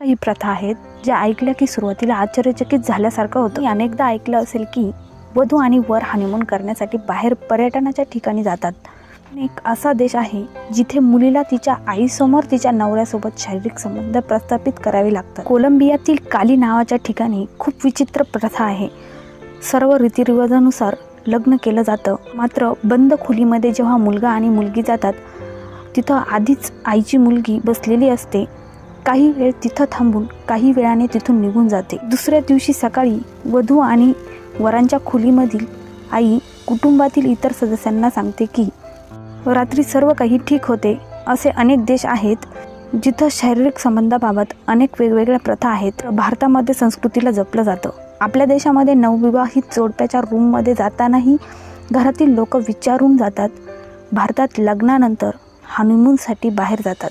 काही प्रथा आहेत ज्या ऐकल्या की सुरुवातीला आश्चर्यचकित झाल्यासारखं होतं. अनेकदा ऐकलं असेल की वधू आणि वर हनीमून करण्यासाठी बाहेर पर्यटनाच्या ठिकाणी जातात. एक असा देश आहे जिथे मुलीला तिच्या आईसमोर तिच्या नवऱ्यासोबत शारीरिक संबंध प्रस्थापित करावे लागतात. कोलंबियातील काली नावाच्या ठिकाणी खूप विचित्र प्रथा आहे. सर्व रीतिरिवाजानुसार लग्न केलं जातं, मात्र बंद खोलीमध्ये जेव्हा मुलगा आणि मुलगी जातात तिथं आधीच आईची मुलगी बसलेली असते. काही वेळ तिथं थांबून काही वेळाने तिथून निघून जाते. दुसऱ्या दिवशी सकाळी वधू आणि वरांच्या खोलीमधील आई कुटुंबातील इतर सदस्यांना सांगते की रात्री सर्व काही ठीक होते. असे अनेक देश आहेत जिथं शारीरिक संबंधाबाबत अनेक वेगवेगळ्या प्रथा आहेत. भारतामध्ये संस्कृतीला जपलं जातं. आपल्या देशामध्ये नवविवाहित जोडप्याच्या रूममध्ये जातानाही घरातील लोक विचारून जातात. भारतात लग्नानंतर हनीमूनसाठी बाहेर जातात.